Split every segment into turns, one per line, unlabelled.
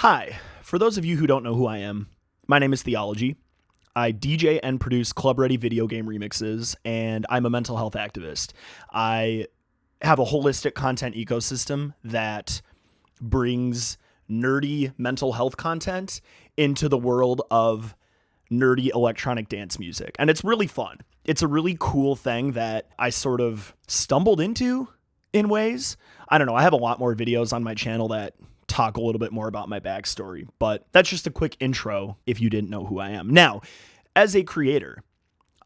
Hi, for those of you who don't know who I am, my name is Theology. I DJ and produce club-ready video game remixes, and I'm a mental health activist. I have a holistic content ecosystem that brings nerdy mental health content into the world of nerdy electronic dance music, and it's really fun. It's a really cool thing that I sort of stumbled into in ways. I don't know, I have a lot more videos on my channel that talk a little bit more about my backstory, but that's just a quick intro if you didn't know who I am. Now, as a creator,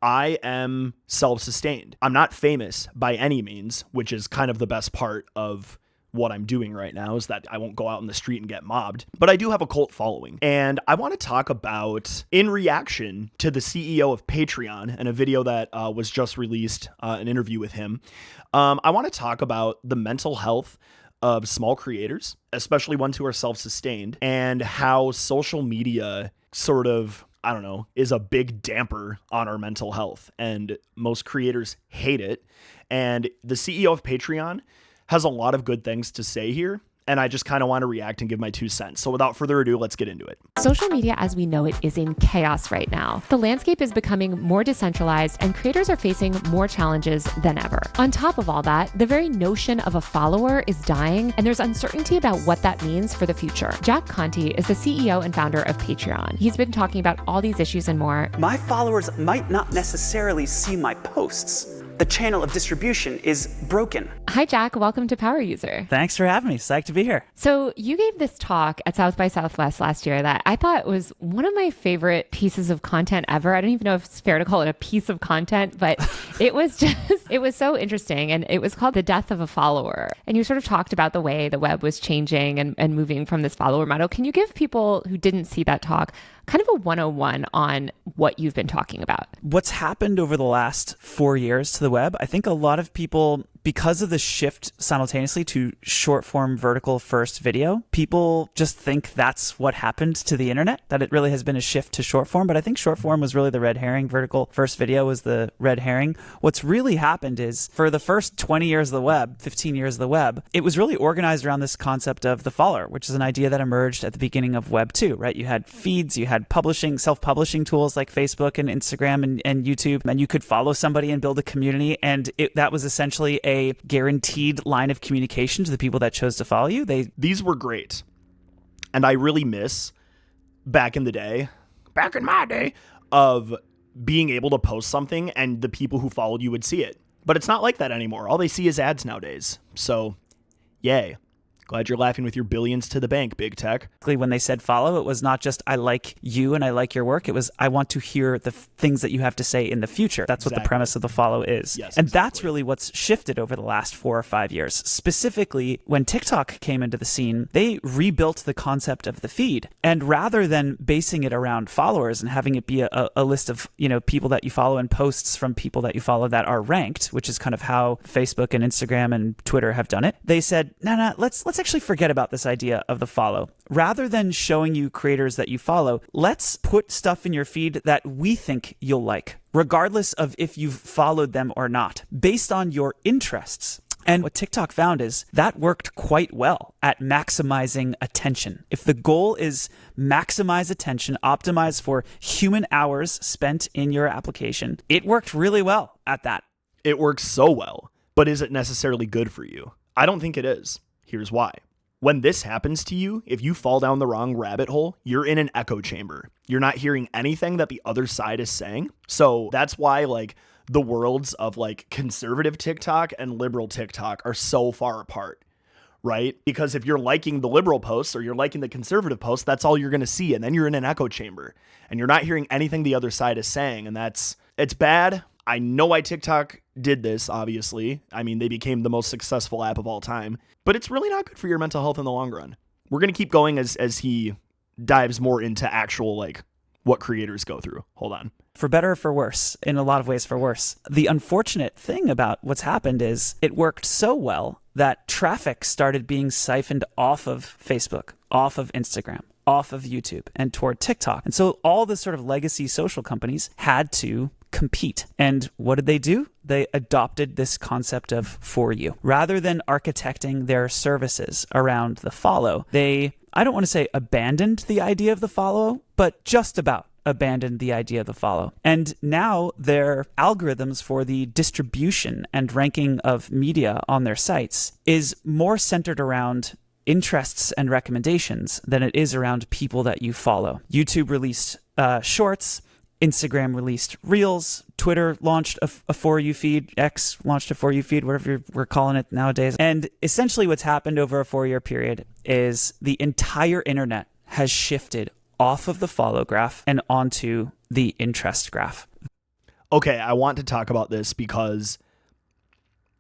I am self-sustained. I'm not famous by any means, which is kind of the best part of what I'm doing right now, is that I won't go out in the street and get mobbed, but I do have a cult following. And I want to talk about, in reaction to the CEO of Patreon and a video that was just released, an interview with him, I want to talk about the mental health of small creators, especially ones who are self-sustained, and how social media sort of, I don't know, is a big damper on our mental health. And most creators hate it. And the CEO of Patreon has a lot of good things to say here, and I just kind of want to react and give my 2 cents. So without further ado, let's get into it.
Social media as we know it is in chaos right now. The landscape is becoming more decentralized and creators are facing more challenges than ever. On top of all that, the very notion of a follower is dying, and there's uncertainty about what that means for the future. Jack Conte is the CEO and founder of Patreon. He's been talking about all these issues and more.
My followers might not necessarily see my posts. The channel of distribution is broken.
Hi, Jack. Welcome to Power User.
Thanks for having me. Psyched to be here.
So you gave this talk at South by Southwest last year that I thought was one of my favorite pieces of content ever. I don't even know if it's fair to call it a piece of content, but it was so interesting. And it was called The Death of a Follower. And you sort of talked about the way the web was changing and moving from this follower model. Can you give people who didn't see that talk kind of a 101 on what you've been talking about?
What's happened over the last 4 years to the web, I think a lot of people, because of the shift simultaneously to short form vertical first video, people just think that's what happened to the internet, that it really has been a shift to short form. But I think short form was really the red herring. Vertical first video was the red herring. What's really happened is for the first 20 years of the web, 15 years of the web, it was really organized around this concept of the follower, which is an idea that emerged at the beginning of Web 2, right? You had feeds, you had publishing, self-publishing tools like Facebook and Instagram and YouTube, and you could follow somebody and build a community. And that was essentially a guaranteed line of communication to the people that chose to follow you.
These were great. And I really miss back in my day, of being able to post something and the people who followed you would see it. But it's not like that anymore. All they see is ads nowadays. So, yay. Glad you're laughing with your billions to the bank, big tech.
When they said follow, it was not just I like you and I like your work. It was I want to hear the things that you have to say in the future. That's exactly what the premise of the follow is.
Yes,
and
exactly. That's
really what's shifted over the last 4 or 5 years. Specifically, when TikTok came into the scene, they rebuilt the concept of the feed. And rather than basing it around followers and having it be a list of people that you follow and posts from people that you follow that are ranked, which is kind of how Facebook and Instagram and Twitter have done it, they said, no, let's actually forget about this idea of the follow. Rather than showing you creators that you follow, let's put stuff in your feed that we think you'll like, regardless of if you've followed them or not, based on your interests. And what TikTok found is that worked quite well at maximizing attention. If the goal is maximize attention, optimize for human hours spent in your application, it worked really well at that.
It works so well, but is it necessarily good for you? I don't think it is. Here's why. When this happens to you, if you fall down the wrong rabbit hole, you're in an echo chamber. You're not hearing anything that the other side is saying. So that's why the worlds of conservative TikTok and liberal TikTok are so far apart, right? Because if you're liking the liberal posts or you're liking the conservative posts, that's all you're going to see. And then you're in an echo chamber and you're not hearing anything the other side is saying. And it's bad. I know why TikTok did this, obviously. I mean, they became the most successful app of all time, but it's really not good for your mental health in the long run. We're going to keep going as he dives more into actual, what creators go through. Hold on.
For better or for worse, in a lot of ways for worse. The unfortunate thing about what's happened is it worked so well that traffic started being siphoned off of Facebook, off of Instagram, off of YouTube, and toward TikTok. And so all the sort of legacy social companies had to compete. And what did they do? They adopted this concept of for you. Rather than architecting their services around the follow, they I don't want to say abandoned the idea of the follow, but just about abandoned the idea of the follow. And now their algorithms for the distribution and ranking of media on their sites is more centered around interests and recommendations than it is around people that you follow. YouTube released shorts, Instagram released Reels, Twitter launched a For You feed, X launched a For You feed, whatever we're calling it nowadays. And essentially what's happened over a 4-year period is the entire internet has shifted off of the follow graph and onto the interest graph.
Okay, I want to talk about this because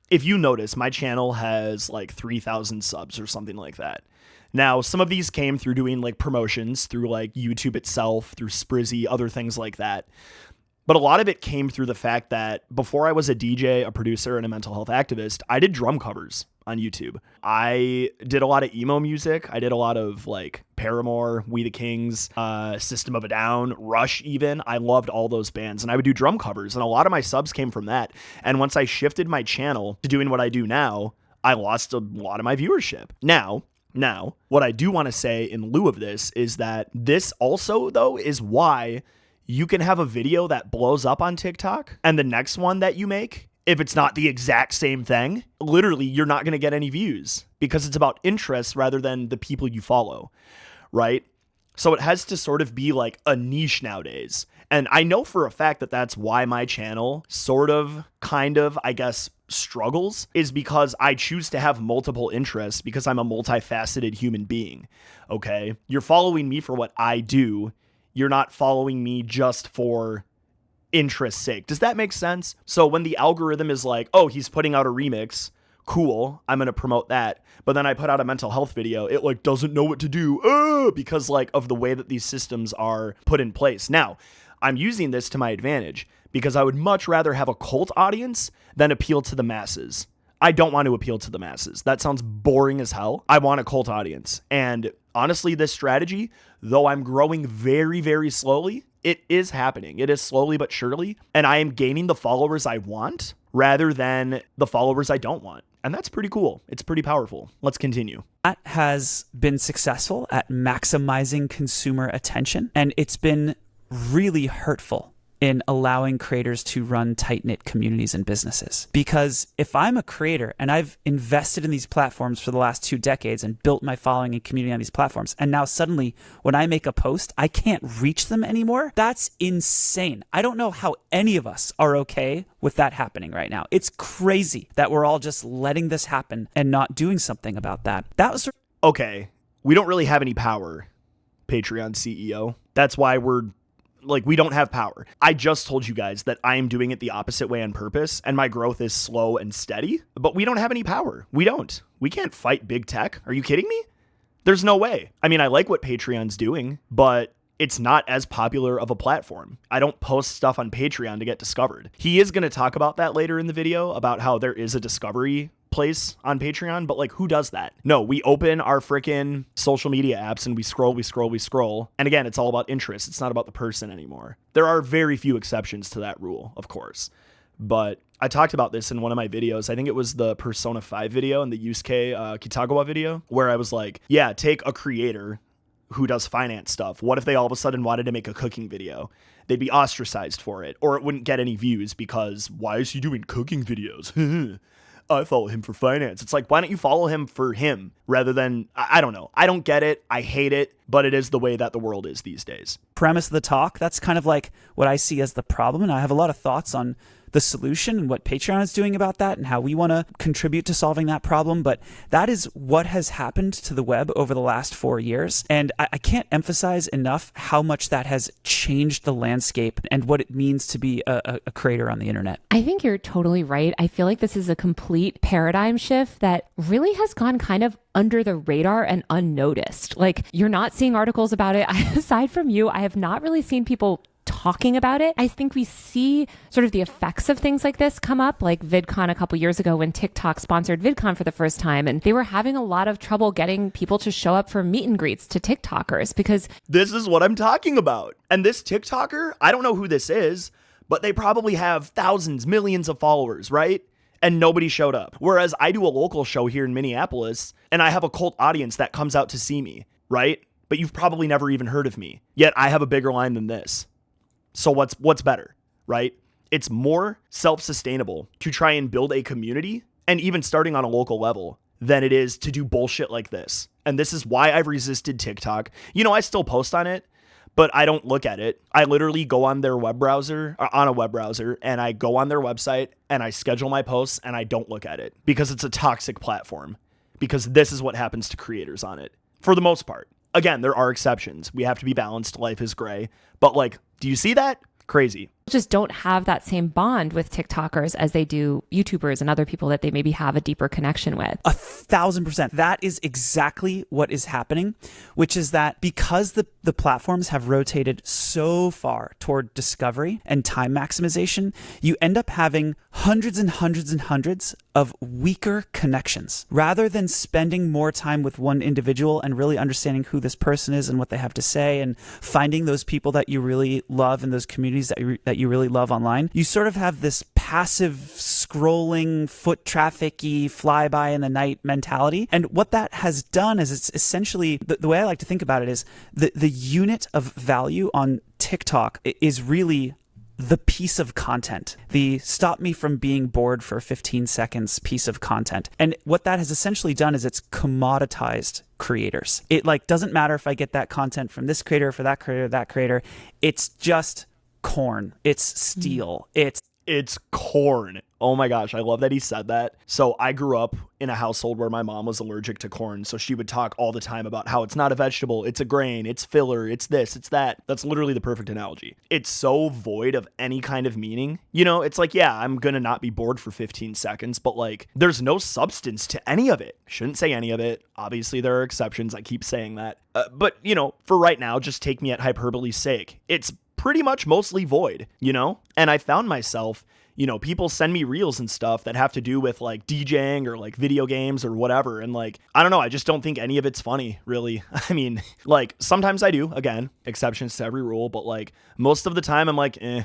if you notice, my channel has like 3,000 subs or something like that. Now, some of these came through doing like promotions through like YouTube itself, through Sprizzy, other things like that. But a lot of it came through the fact that before I was a DJ, a producer, and a mental health activist, I did drum covers on YouTube. I did a lot of emo music. I did a lot of like Paramore, We the Kings, System of a Down, Rush even. I loved all those bands and I would do drum covers and a lot of my subs came from that. And once I shifted my channel to doing what I do now, I lost a lot of my viewership. Now, what I do want to say in lieu of this is that this also, though, is why you can have a video that blows up on TikTok and the next one that you make, if it's not the exact same thing, literally you're not going to get any views because it's about interests rather than the people you follow, right? So it has to sort of be like a niche nowadays. And I know for a fact that that's why my channel kind of, I guess, struggles, is because I choose to have multiple interests because I'm a multifaceted human being, okay? You're following me for what I do. You're not following me just for interest's sake. Does that make sense? So when the algorithm is like, oh, he's putting out a remix, cool, I'm going to promote that. But then I put out a mental health video, it like doesn't know what to do because like of the way that these systems are put in place. Now, I'm using this to my advantage because I would much rather have a cult audience than appeal to the masses. I don't want to appeal to the masses. That sounds boring as hell. I want a cult audience. And honestly, this strategy, though I'm growing very, very slowly, it is happening. It is slowly but surely. And I am gaining the followers I want rather than the followers I don't want. And that's pretty cool. It's pretty powerful. Let's continue.
That has been successful at maximizing consumer attention, and it's been really hurtful in allowing creators to run tight-knit communities and businesses. Because if I'm a creator and I've invested in these platforms for the last 2 decades and built my following and community on these platforms, and now suddenly when I make a post, I can't reach them anymore, that's insane. I don't know how any of us are okay with that happening right now. It's crazy that we're all just letting this happen and not doing something about that. That was
okay. We don't really have any power, Patreon CEO. That's why we don't have power. I just told you guys that I am doing it the opposite way on purpose, and my growth is slow and steady, but we don't have any power. We don't. We can't fight big tech. Are you kidding me? There's no way. I mean, I like what Patreon's doing, but it's not as popular of a platform. I don't post stuff on Patreon to get discovered. He is going to talk about that later in the video, about how there is a discovery place on Patreon, but like, who does that? No, we open our freaking social media apps and we scroll. And again, it's all about interest. It's not about the person anymore. There are very few exceptions to that rule, of course. But I talked about this in one of my videos. I think it was the Persona 5 video and the Yusuke Kitagawa video, where I was like, yeah, take a creator who does finance stuff. What if they all of a sudden wanted to make a cooking video? They'd be ostracized for it, or it wouldn't get any views because why is he doing cooking videos? I follow him for finance. It's like, why don't you follow him for him rather than, I don't know. I don't get it. I hate it, but it is the way that the world is these days.
Premise of the talk, that's kind of like what I see as the problem. And I have a lot of thoughts on the solution and what Patreon is doing about that and how we want to contribute to solving that problem. But that is what has happened to the web over the last 4 years. And I can't emphasize enough how much that has changed the landscape and what it means to be a creator on the internet.
I think you're totally right. I feel like this is a complete paradigm shift that really has gone kind of under the radar and unnoticed. Like, you're not seeing articles about it. Aside from you, I have not really seen people talking about it. I think we see sort of the effects of things like this come up, like VidCon a couple years ago when TikTok sponsored VidCon for the first time, and they were having a lot of trouble getting people to show up for meet and greets to TikTokers because
this is what I'm talking about. And this TikToker, I don't know who this is, but they probably have thousands, millions of followers, right? And nobody showed up. Whereas I do a local show here in Minneapolis and I have a cult audience that comes out to see me. right? But you've probably never even heard of me. Yet I have a bigger line than this. So what's better, right? It's more self-sustainable to try and build a community, and even starting on a local level, than it is to do bullshit like this. And this is why I've resisted TikTok. I still post on it, but I don't look at it. I literally go on their web browser, on a web browser, and I go on their website and I schedule my posts and I don't look at it because it's a toxic platform. Because this is what happens to creators on it for the most part. Again, there are exceptions. We have to be balanced. Life is gray. But do you see that? Crazy.
Just don't have that same bond with TikTokers as they do YouTubers and other people that they maybe have a deeper connection with.
1,000%. That is exactly what is happening, which is that because the platforms have rotated so far toward discovery and time maximization, you end up having hundreds and hundreds and hundreds of weaker connections. Rather than spending more time with one individual and really understanding who this person is and what they have to say and finding those people that you really love in those communities that you really love online, you sort of have this passive scrolling, foot traffic-y, fly-by in the night mentality. And what that has done is it's essentially, the way I like to think about it is the unit of value on TikTok is really the piece of content, the stop me from being bored for 15 seconds piece of content. And what that has essentially done is it's commoditized creators. It doesn't matter if I get that content from this creator, for that creator, that creator. It's just corn. It's steel. It's
corn. Oh my gosh, I love that he said that. So I grew up in a household where my mom was allergic to corn. So she would talk all the time about how it's not a vegetable, it's a grain, it's filler, it's this, it's that. That's literally the perfect analogy. It's so void of any kind of meaning. It's yeah, I'm going to not be bored for 15 seconds, but there's no substance to any of it. Shouldn't say any of it. Obviously, there are exceptions. I keep saying that. But for right now, just take me at hyperbole's sake. It's pretty much mostly void, And I found myself, people send me reels and stuff that have to do with DJing or video games or whatever. And I don't know, I just don't think any of it's funny, really. I mean, sometimes I do, again, exceptions to every rule, but most of the time I'm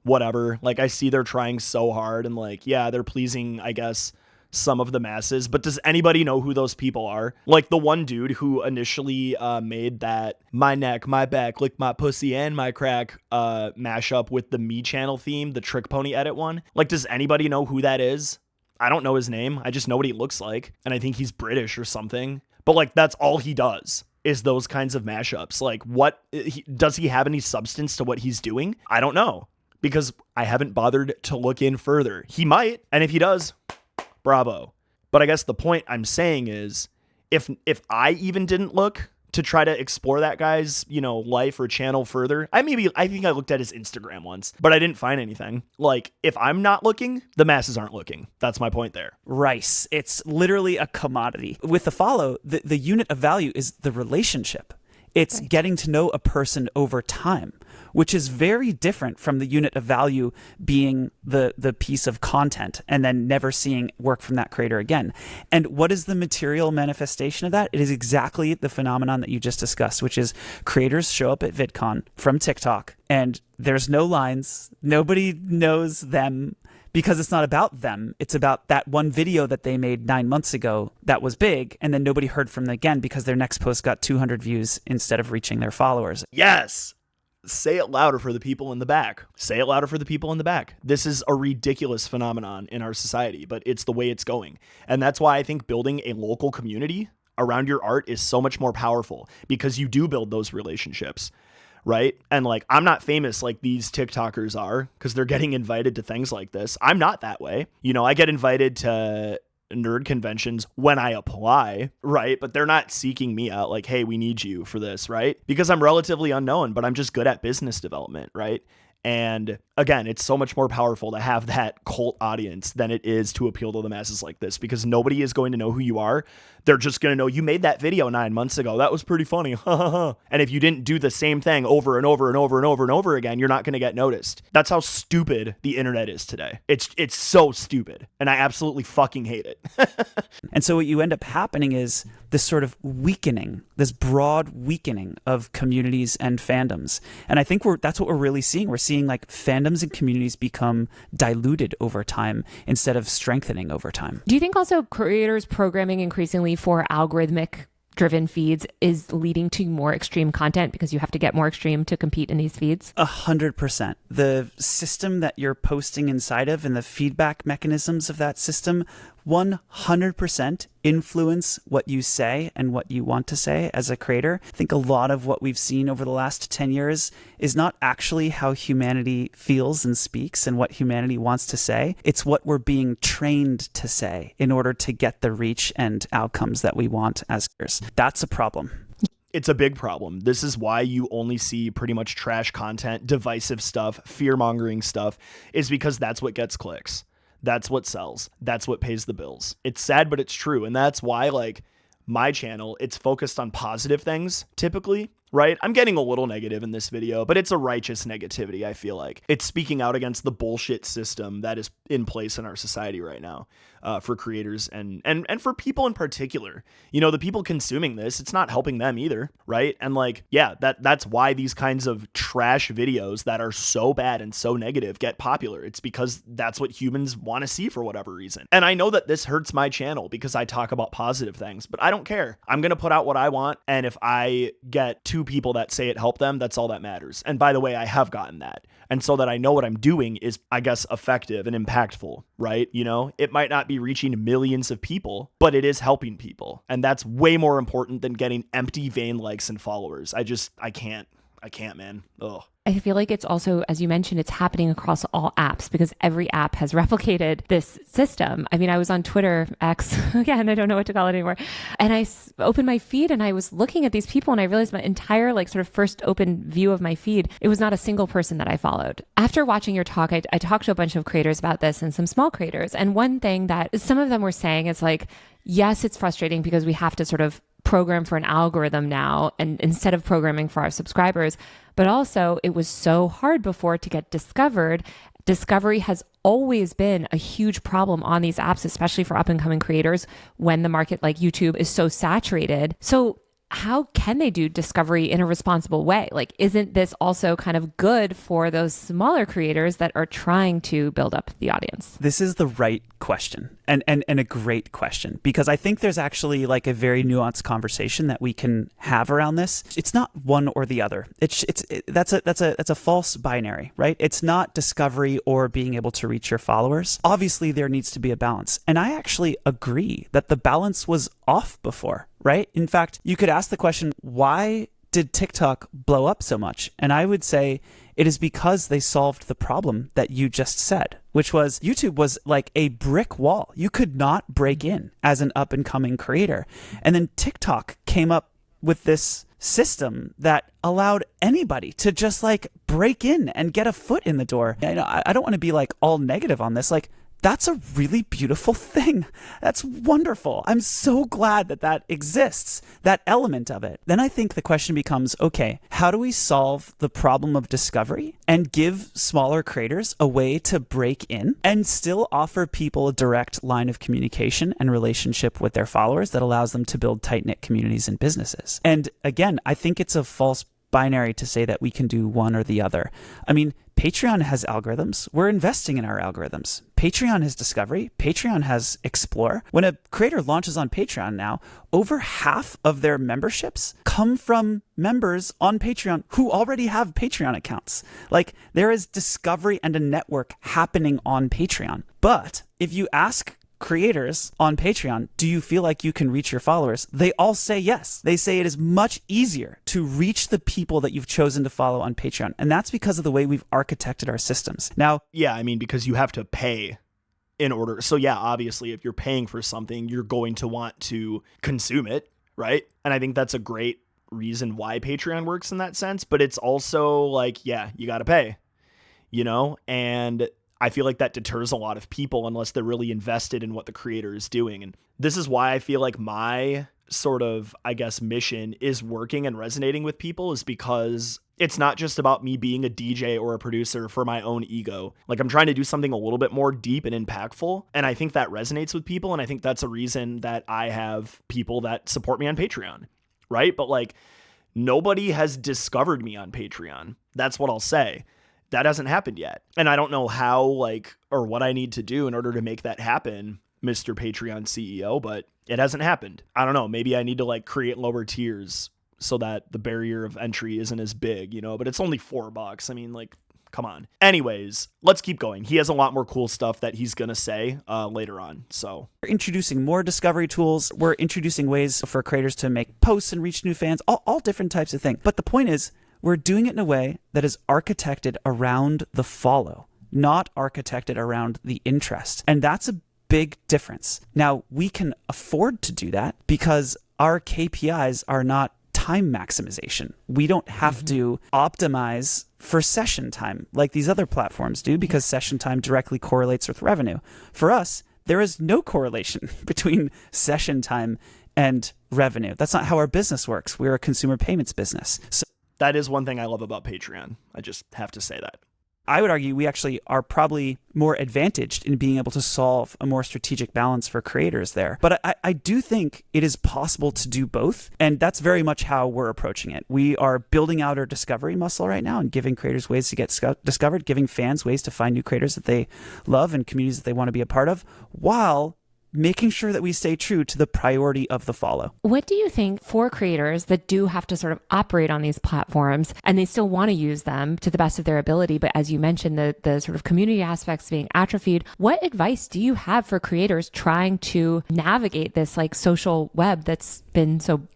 whatever. I see they're trying so hard and yeah, they're pleasing, I guess, some of the masses, but does anybody know who those people are? The one dude who initially made that my neck, my back, lick my pussy and my crack mashup with the Me Channel theme, the Trick Pony edit one. Does anybody know who that is? I don't know his name. I just know what he looks like, and I think he's British or something. But that's all he does is those kinds of mashups. Does he have any substance to what he's doing? I don't know, because I haven't bothered to look in further. He might, and if he does, bravo. But I guess the point I'm saying is if I even didn't look to try to explore that guy's, life or channel further, I think I looked at his Instagram once, but I didn't find anything. If I'm not looking, the masses aren't looking. That's my point there.
Rice. It's literally a commodity. With the follow, the unit of value is the relationship. It's getting to know a person over time, which is very different from the unit of value being the piece of content and then never seeing work from that creator again. And what is the material manifestation of that? It is exactly the phenomenon that you just discussed, which is creators show up at VidCon from TikTok and there's no lines. Nobody knows them because it's not about them. It's about that one video that they made 9 months ago that was big, and then nobody heard from them again because their next post got 200 views instead of reaching their followers.
Yes. Say it louder for the people in the back. Say it louder for the people in the back. This is a ridiculous phenomenon in our society, but it's the way it's going. And that's why I think building a local community around your art is so much more powerful, because you do build those relationships, right? And I'm not famous like these TikTokers are because they're getting invited to things like this. I'm not that way. I get invited to nerd conventions when I apply, right? But they're not seeking me out hey, we need you for this, right? Because I'm relatively unknown, but I'm just good at business development, right? And again, it's so much more powerful to have that cult audience than it is to appeal to the masses like this, because nobody is going to know who you are. They're just going to know you made that video 9 months ago. That was pretty funny. And if you didn't do the same thing over and over and over and over and over again, you're not going to get noticed. That's how stupid the internet is today. It's so stupid. And I absolutely fucking hate it.
And so what you end up happening is this sort of weakening, this broad weakening of communities and fandoms. And I think that's what we're really seeing. We're seeing fandoms and communities become diluted over time instead of strengthening over time.
Do you think also creators programming increasingly for algorithmic driven feeds is leading to more extreme content because you have to get more extreme to compete in these feeds?
100%. The system that you're posting inside of and the feedback mechanisms of that system 100% influence what you say and what you want to say as a creator. I think a lot of what we've seen over the last 10 years is not actually how humanity feels and speaks and what humanity wants to say. It's what we're being trained to say in order to get the reach and outcomes that we want as creators. That's a problem.
It's a big problem. This is why you only see pretty much trash content, divisive stuff, fear-mongering stuff, is because that's what gets clicks. That's what sells. That's what pays the bills. It's sad, but it's true. And that's why, like, my channel, it's focused on positive things, typically, right? I'm getting a little negative in this video, but it's a righteous negativity, I feel like. It's speaking out against the bullshit system that is in place in our society right now, for creators and for people in particular. You know, the people consuming this, it's not helping them either, right? And like, yeah, that's why these kinds of trash videos that are so bad and so negative get popular. It's because that's what humans want to see for whatever reason. And I know that this hurts my channel because I talk about positive things, but I don't care. I'm going to put out what I want. And if I get 2 people that say it helped them, that's all that matters. And by the way, I have gotten that. And so that I know what I'm doing is, I guess, effective and impactful, right? You know, it might not be reaching millions of people, but it is helping people. And that's way more important than getting empty, vain likes and followers. I can't, man. Ugh.
I feel like it's also, as you mentioned, it's happening across all apps because every app has replicated this system. I mean, I was on Twitter, X, again, I don't know what to call it anymore. And I opened my feed and I was looking at these people and I realized my entire like sort of first open view of my feed, it was not a single person that I followed. After watching your talk, I talked to a bunch of creators about this and some small creators. And one thing that some of them were saying is like, yes, it's frustrating because we have to sort of program for an algorithm now and instead of programming for our subscribers, but also it was so hard before to get discovered. Discovery has always been a huge problem on these apps, especially for up and coming creators when the market like YouTube is so saturated. So how can they do discovery in a responsible way? Like, isn't this also kind of good for those smaller creators that are trying to build up the audience?
This is the right question and a great question, because I think there's actually like a very nuanced conversation that we can have around this. It's not one or the other. That's a false binary, right? It's not discovery or being able to reach your followers. Obviously, there needs to be a balance. And I actually agree that the balance was off before, right? In fact, you could ask the question, why did TikTok blow up so much? And I would say it is because they solved the problem that you just said, which was YouTube was like a brick wall. You could not break in as an up and coming creator. And then TikTok came up with this system that allowed anybody to just like break in and get a foot in the door. I don't want to be like all negative on this. Like, that's a really beautiful thing. That's wonderful. I'm so glad that that exists, that element of it. Then I think the question becomes, okay, how do we solve the problem of discovery and give smaller creators a way to break in and still offer people a direct line of communication and relationship with their followers that allows them to build tight-knit communities and businesses? And again, I think it's a false binary to say that we can do one or the other. I mean, Patreon has algorithms. We're investing in our algorithms. Patreon has discovery. Patreon has explore. When a creator launches on Patreon now, over half of their memberships come from members on Patreon who already have Patreon accounts. Like, there is discovery and a network happening on Patreon. But if you ask creators on Patreon, do you feel like you can reach your followers? They all say yes. They say it is much easier to reach the people that you've chosen to follow on Patreon. And that's because of the way we've architected our systems. Now,
yeah, I mean, because you have to pay in order. So yeah, obviously, if you're paying for something, you're going to want to consume it, right? And I think that's a great reason why Patreon works in that sense. But it's also like, yeah, you got to pay, you know? And I feel like that deters a lot of people unless they're really invested in what the creator is doing. And this is why I feel like my sort of, I guess, mission is working and resonating with people, is because it's not just about me being a DJ or a producer for my own ego. Like, I'm trying to do something a little bit more deep and impactful. And I think that resonates with people. And I think that's a reason that I have people that support me on Patreon, right? But like, nobody has discovered me on Patreon. That's what I'll say. That hasn't happened yet. And I don't know how, like, or what I need to do in order to make that happen. Mr. Patreon CEO, but it hasn't happened. I don't know. Maybe I need to like create lower tiers so that the barrier of entry isn't as big, you know, but it's only $4. I mean, like, come on. Anyways, let's keep going. He has a lot more cool stuff that he's going to say later on. So
we're introducing more discovery tools. We're introducing ways for creators to make posts and reach new fans, all different types of things. But the point is, we're doing it in a way that is architected around the follow, not architected around the interest. And that's a big difference. Now, we can afford to do that because our KPIs are not time maximization. We don't have to optimize for session time like these other platforms do because session time directly correlates with revenue. For us, there is no correlation between session time and revenue. That's not how our business works. We're a consumer payments business. So
that is one thing I love about Patreon. I just have to say that.
I would argue we actually are probably more advantaged in being able to solve a more strategic balance for creators there. But I do think it is possible to do both. And that's very much how we're approaching it. We are building out our discovery muscle right now and giving creators ways to get discovered, giving fans ways to find new creators that they love and communities that they want to be a part of, while making sure that we stay true to the priority of the follow.
What do you think for creators that do have to sort of operate on these platforms and they still want to use them to the best of their ability, but as you mentioned, the sort of community aspects being atrophied, what advice do you have for creators trying to navigate this like social web that's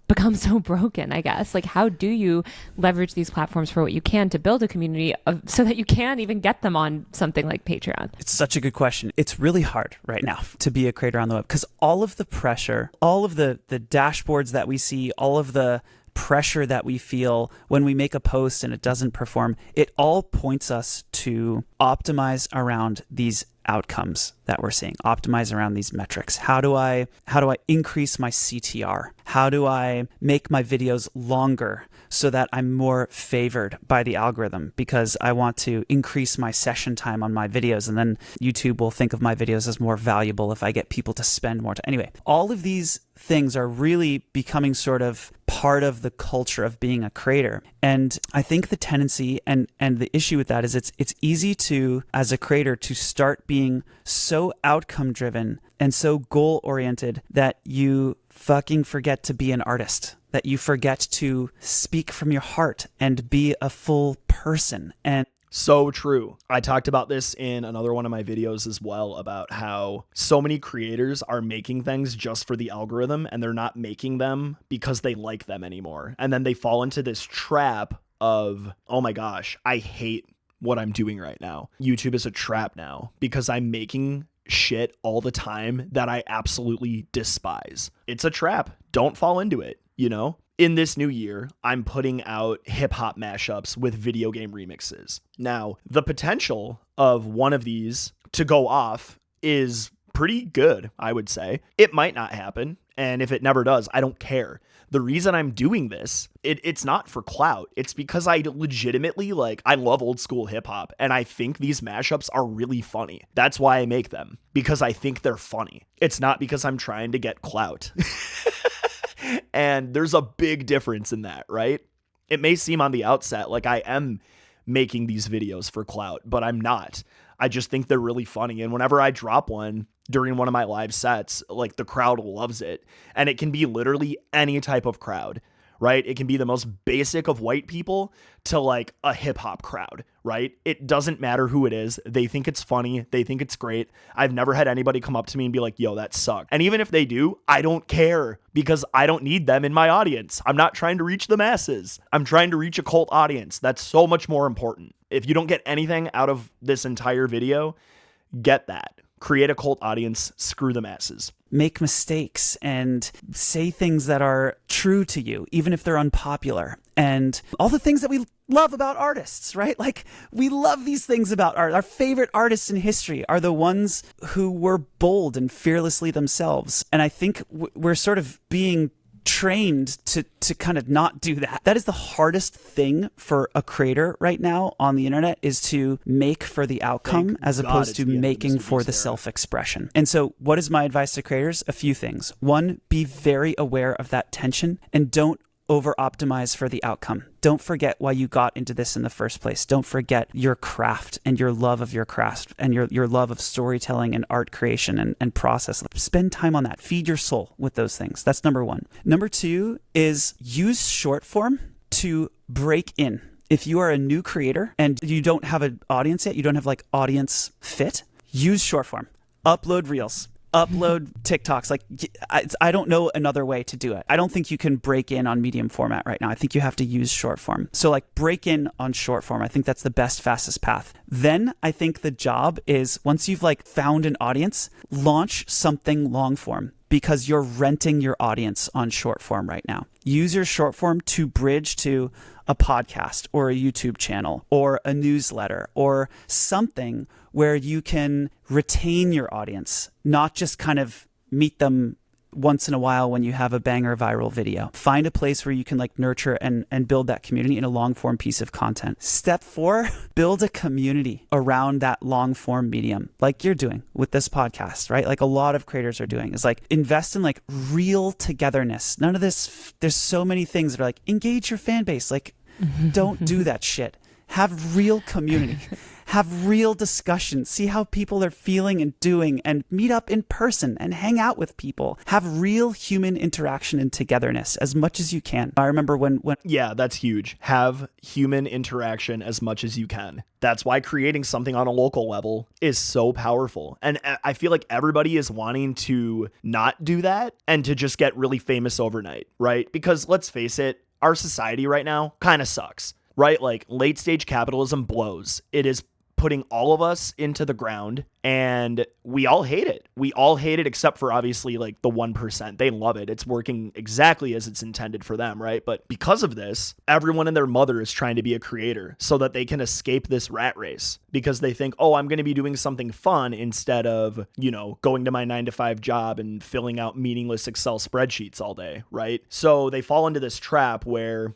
become so broken, I guess? Like, how do you leverage these platforms for what you can to build a community so that you can even get them on something like Patreon?
It's such a good question. It's really hard right now to be a creator on the web because all of the pressure, all of the dashboards that we see, all of the pressure that we feel when we make a post and it doesn't perform, it all points us to optimize around these outcomes that we're seeing, optimize around these metrics. How do I increase my CTR? How do I make my videos longer so that I'm more favored by the algorithm because I want to increase my session time on my videos, and then YouTube will think of my videos as more valuable if I get people to spend more time. Anyway, all of these things are really becoming sort of part of the culture of being a creator. And I think the tendency and the issue with that is it's easy to, as a creator, to start being so outcome driven and so goal oriented that you fucking forget to be an artist, that you forget to speak from your heart and be a full person. And
so true. I talked about this in another one of my videos as well, about how so many creators are making things just for the algorithm and they're not making them because they like them anymore. And then they fall into this trap of, oh my gosh, I hate what I'm doing right now. YouTube is a trap now because I'm making shit all the time that I absolutely despise. It's a trap. Don't fall into it, you know? In this new year, I'm putting out hip-hop mashups with video game remixes. Now, the potential of one of these to go off is pretty good, I would say. It might not happen, and if it never does, I don't care. The reason I'm doing this, it's not for clout. It's because I legitimately, I love old school hip-hop, and I think these mashups are really funny. That's why I make them, because I think they're funny. It's not because I'm trying to get clout. And there's a big difference in that, right? It may seem on the outset like I am making these videos for clout, but I'm not. I just think they're really funny. And whenever I drop one during one of my live sets, the crowd loves it. And it can be literally any type of crowd, right? It can be the most basic of white people to a hip hop crowd, right? It doesn't matter who it is. They think it's funny. They think it's great. I've never had anybody come up to me and be like, yo, that sucked. And even if they do, I don't care because I don't need them in my audience. I'm not trying to reach the masses. I'm trying to reach a cult audience. That's so much more important. If you don't get anything out of this entire video, get that. Create a cult audience, screw the masses.
Make mistakes and say things that are true to you, even if they're unpopular. And all the things that we love about artists, right? We love these things about art. Our favorite artists in history are the ones who were bold and fearlessly themselves. And I think we're sort of being trained to kind of not do that. That is the hardest thing for a creator right now on the internet, is to make for the outcome as opposed to making for the self-expression. And so what is my advice to creators? A few things. One, be very aware of that tension and don't over optimize for the outcome. Don't forget why you got into this in the first place. Don't forget your craft and your love of your craft and your love of storytelling and art creation and process. Spend time on that. Feed your soul with those things. That's number one. Number two is use short form to break in. If you are a new creator and you don't have an audience yet, you don't have like audience fit, use short form. Upload reels. Upload TikToks. Like, I don't know another way to do it. I don't think you can break in on medium format right now. I think you have to use short form. So like break in on short form. I think that's the best, fastest path. Then I think the job is, once you've like found an audience, launch something long form, because you're renting your audience on short form right now. Use your short form to bridge to a podcast or a YouTube channel or a newsletter or something where you can retain your audience, not just kind of meet them once in a while when you have a banger viral video. Find a place where you can like nurture and build that community in a long form piece of content. Step 4, build a community around that long form medium, like you're doing with this podcast, right? Like a lot of creators are doing, is like invest in like real togetherness. None of this, there's so many things that are like engage your fan base. Like don't do that shit. Have real community. Have real discussions, see how people are feeling and doing, and meet up in person and hang out with people. Have real human interaction and togetherness as much as you can. I remember when
Yeah, that's huge. Have human interaction as much as you can. That's why creating something on a local level is so powerful. And I feel like everybody is wanting to not do that and to just get really famous overnight, right? Because let's face it, our society right now kind of sucks, right? Like late stage capitalism blows. It is putting all of us into the ground, and we all hate it. We all hate it except for obviously like the 1%. They love it. It's working exactly as it's intended for them, right? But because of this, everyone and their mother is trying to be a creator so that they can escape this rat race, because they think, oh, I'm going to be doing something fun instead of, going to my 9-to-5 job and filling out meaningless Excel spreadsheets all day, right? So they fall into this trap where,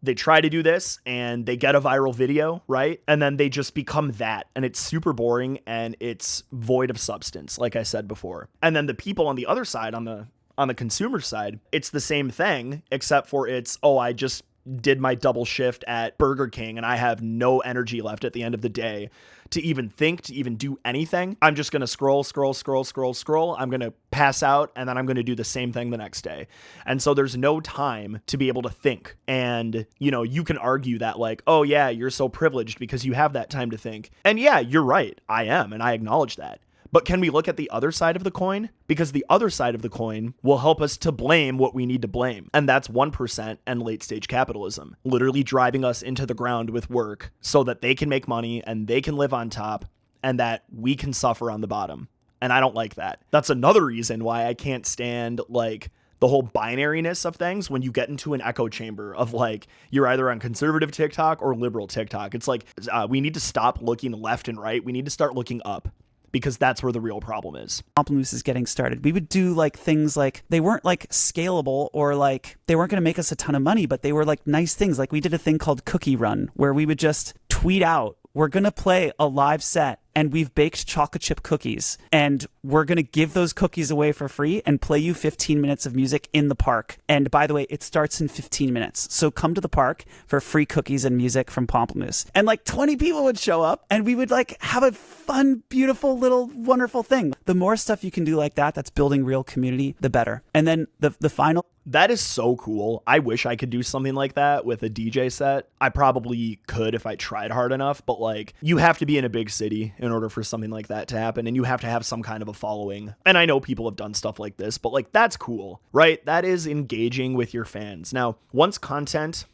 they try to do this and they get a viral video, right? And then they just become that, and it's super boring and it's void of substance, like I said before. And then the people on the other side, on the consumer side, it's the same thing, except for it's, oh, I just did my double shift at Burger King and I have no energy left at the end of the day to even think, to even do anything. I'm just going to scroll. I'm going to pass out, and then I'm going to do the same thing the next day. And so there's no time to be able to think. And, you can argue that like, oh yeah, you're so privileged because you have that time to think. And yeah, you're right. I am. And I acknowledge that. But can we look at the other side of the coin? Because the other side of the coin will help us to blame what we need to blame. And that's 1% and late stage capitalism, literally driving us into the ground with work so that they can make money and they can live on top and that we can suffer on the bottom. And I don't like that. That's another reason why I can't stand like the whole binariness of things when you get into an echo chamber of like, you're either on conservative TikTok or liberal TikTok. It's like, we need to stop looking left and right. We need to start looking up, because that's where the real problem is.
Pamplemousse is getting started. We would do like things like, they weren't like scalable or like they weren't going to make us a ton of money, but they were like nice things. Like we did a thing called Cookie Run where we would just tweet out, we're going to play a live set and we've baked chocolate chip cookies and we're going to give those cookies away for free and play you 15 minutes of music in the park. And by the way, it starts in 15 minutes. So come to the park for free cookies and music from Pamplemousse. And like 20 people would show up and we would like have a fun, beautiful little wonderful thing. The more stuff you can do like that, that's building real community, the better. And then the final.
That is so cool. I wish I could do something like that with a DJ set. I probably could if I tried hard enough, but like you have to be in a big city in order for something like that to happen, and you have to have some kind of a following. And I know people have done stuff like this, but like that's cool, right? That is engaging with your fans. Now, once content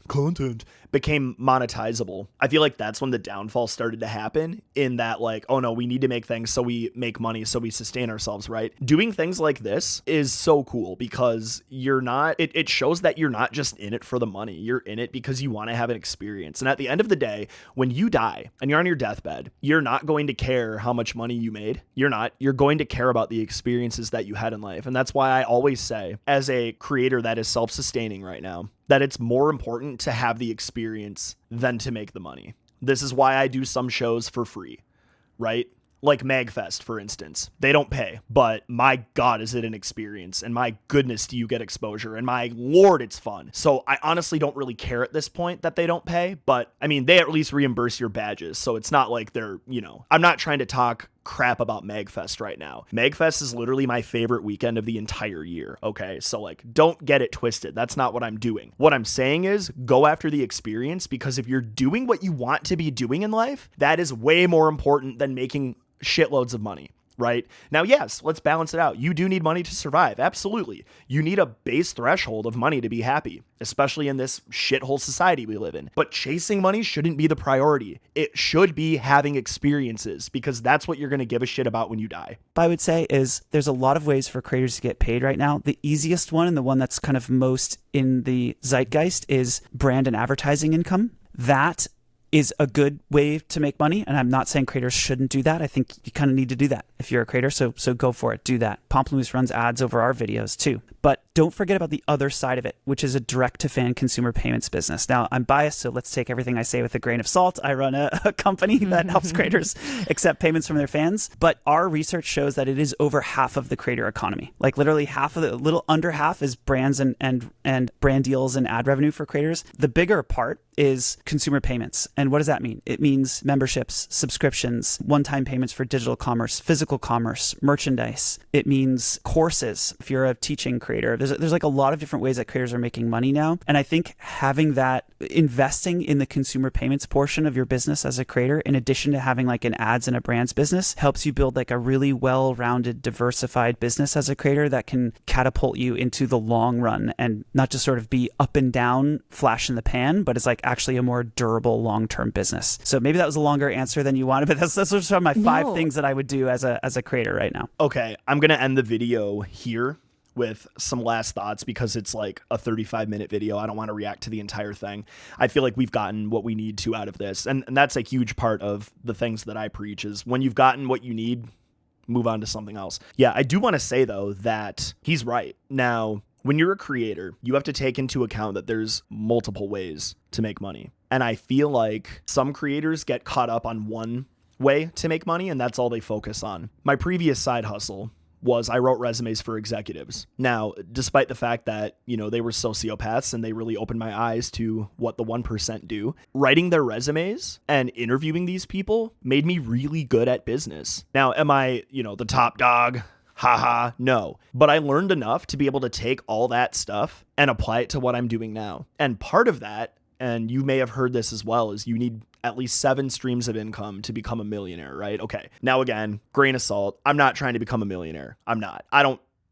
became monetizable, I feel like that's when the downfall started to happen, in that like, oh no, we need to make things so we make money, so we sustain ourselves, right? Doing things like this is so cool because you're not, it shows that you're not just in it for the money. You're in it because you want to have an experience. And at the end of the day, when you die and you're on your deathbed, you're not going to care how much money you made. You're going to care about the experiences that you had in life. And that's why I always say, as a creator that is self-sustaining right now, that it's more important to have the experience than to make the money. This is why I do some shows for free, right? Like MagFest, for instance. They don't pay, but my God, is it an experience? And my goodness, do you get exposure? And my Lord, it's fun. So I honestly don't really care at this point that they don't pay, but I mean, they at least reimburse your badges. So it's not like they're, I'm not trying to talk crap about MagFest right now. MagFest is literally my favorite weekend of the entire year. Okay. So like, don't get it twisted. That's not what I'm doing. What I'm saying is go after the experience, because if you're doing what you want to be doing in life, that is way more important than making shitloads of money. Right? Now, yes, let's balance it out. You do need money to survive. Absolutely. You need a base threshold of money to be happy, especially in this shithole society we live in. But chasing money shouldn't be the priority. It should be having experiences, because that's what you're going to give a shit about when you die.
I would say is there's a lot of ways for creators to get paid right now. The easiest one, and the one that's kind of most in the zeitgeist, is brand and advertising income. That is a good way to make money. And I'm not saying creators shouldn't do that. I think you kind of need to do that if you're a creator. So go for it. Do that. Pomplamoose runs ads over our videos too. But don't forget about the other side of it, which is a direct-to-fan consumer payments business. Now, I'm biased, so let's take everything I say with a grain of salt. I run a company that helps creators accept payments from their fans. But our research shows that it is over half of the creator economy. Like literally half of a little under half is brands and brand deals and ad revenue for creators. The bigger part is consumer payments. And what does that mean? It means memberships, subscriptions, one-time payments for digital commerce, physical commerce, merchandise. It means courses. If you're a teaching creator, there's like a lot of different ways that creators are making money now. And I think having that, investing in the consumer payments portion of your business as a creator, in addition to having like an ads and a brands business, helps you build like a really well-rounded, diversified business as a creator that can catapult you into the long run and not just sort of be up and down, flash in the pan, but it's like actually a more durable long-term business. So maybe that was a longer answer than you wanted, but that's sort of my 5 things that I would do as a creator right now.
Okay, I'm going to end the video here with some last thoughts, because it's like a 35-minute video. I don't want to react to the entire thing. I feel like we've gotten what we need to out of this. And that's a huge part of the things that I preach, is when you've gotten what you need, move on to something else. Yeah, I do want to say, though, that he's right. Now, when you're a creator, you have to take into account that there's multiple ways to make money. And I feel like some creators get caught up on one way to make money, and that's all they focus on. My previous side hustle was I wrote resumes for executives. Now, despite the fact that, they were sociopaths and they really opened my eyes to what the 1% do, writing their resumes and interviewing these people made me really good at business. Now, am I, the top dog? Haha, no. But I learned enough to be able to take all that stuff and apply it to what I'm doing now. And part of that, and you may have heard this as well, is you need at least 7 streams of income to become a millionaire, right? Okay. Now again, grain of salt. I'm not trying to become a millionaire. I'm not.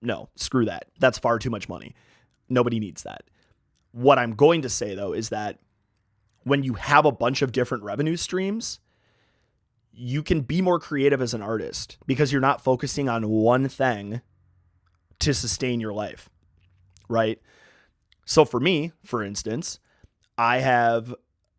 No, screw that. That's far too much money. Nobody needs that. What I'm going to say, though, is that when you have a bunch of different revenue streams, you can be more creative as an artist, because you're not focusing on one thing to sustain your life, right? So for me, for instance, I have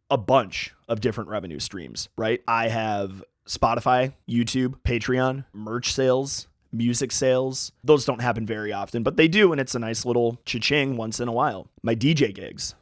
a bunch of different revenue streams, right? I have Spotify, YouTube, Patreon, merch sales, music sales. Those don't happen very often, but they do, and it's a nice little cha-ching once in a while. My DJ gigs,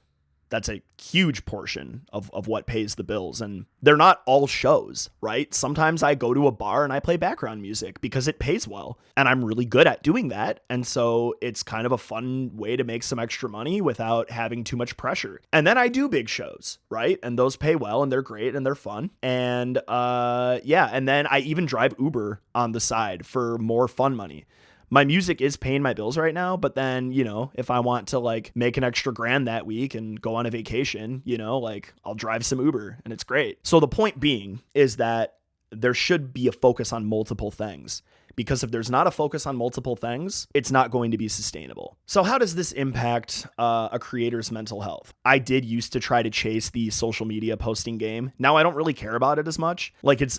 that's a huge portion of what pays the bills. And they're not all shows, right? Sometimes I go to a bar and I play background music because it pays well. And I'm really good at doing that. And so it's kind of a fun way to make some extra money without having too much pressure. And then I do big shows, right? And those pay well and they're great and they're fun. And and then I even drive Uber on the side for more fun money. My music is paying my bills right now, but then, if I want to like make an extra grand that week and go on a vacation, I'll drive some Uber and it's great. So the point being is that there should be a focus on multiple things, because if there's not a focus on multiple things, it's not going to be sustainable. So how does this impact a creator's mental health? I did used to try to chase the social media posting game. Now I don't really care about it as much. Like it's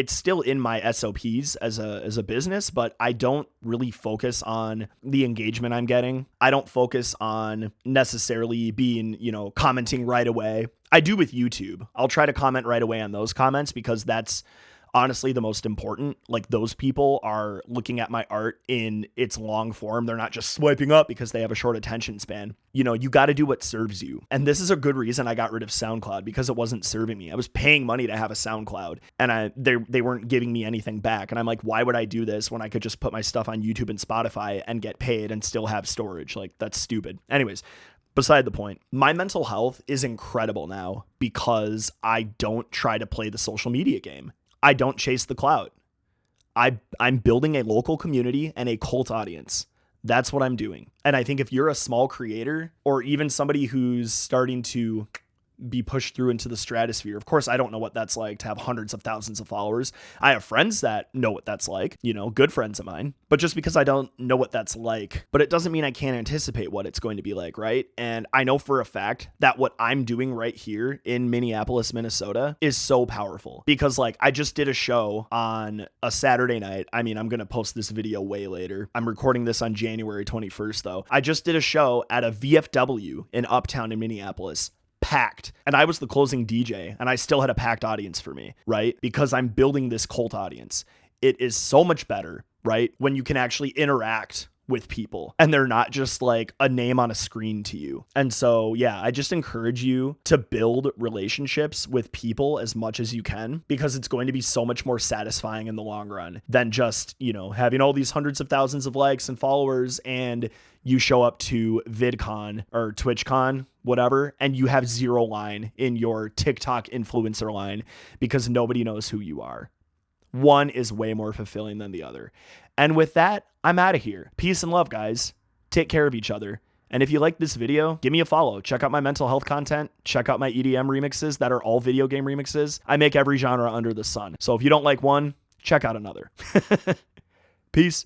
still in my SOPs as a business, but I don't really focus on the engagement I'm getting. I don't focus on necessarily being, commenting right away. I do with YouTube. I'll try to comment right away on those comments because that's honestly the most important. Like, those people are looking at my art in its long form. They're not just swiping up because they have a short attention span. You know, you got to do what serves you. And this is a good reason I got rid of SoundCloud, because it wasn't serving me. I was paying money to have a SoundCloud, and they weren't giving me anything back. And I'm like, why would I do this when I could just put my stuff on YouTube and Spotify and get paid and still have storage? Like, that's stupid. Anyways, beside the point, my mental health is incredible now because I don't try to play the social media game. I don't chase the clout. I'm building a local community and a cult audience. That's what I'm doing. And I think if you're a small creator, or even somebody who's starting to be pushed through into the stratosphere. Of course, I don't know what that's like to have hundreds of thousands of followers. I have friends that know what that's like, you know, good friends of mine. But just because I don't know what that's like, but it doesn't mean I can't anticipate what it's going to be like, right? And I know for a fact that what I'm doing right here in Minneapolis, Minnesota is so powerful, because like I just did a show on a Saturday night. I mean, I'm going to post this video way later. I'm recording this on January 21st though. I just did a show at a VFW in Uptown in Minneapolis. Packed. And I was the closing DJ, and I still had a packed audience for me, right? Because I'm building this cult audience. It is so much better, right? When you can actually interact with people and they're not just like a name on a screen to you. And so, yeah, I just encourage you to build relationships with people as much as you can, because it's going to be so much more satisfying in the long run than just, you know, having all these hundreds of thousands of likes and followers, and you show up to VidCon or TwitchCon, whatever, and you have 0 line in your TikTok influencer line because nobody knows who you are. One is way more fulfilling than the other. And with that, I'm out of here. Peace and love, guys. Take care of each other. And if you like this video, give me a follow. Check out my mental health content. Check out my EDM remixes that are all video game remixes. I make every genre under the sun. So if you don't like one, check out another. Peace.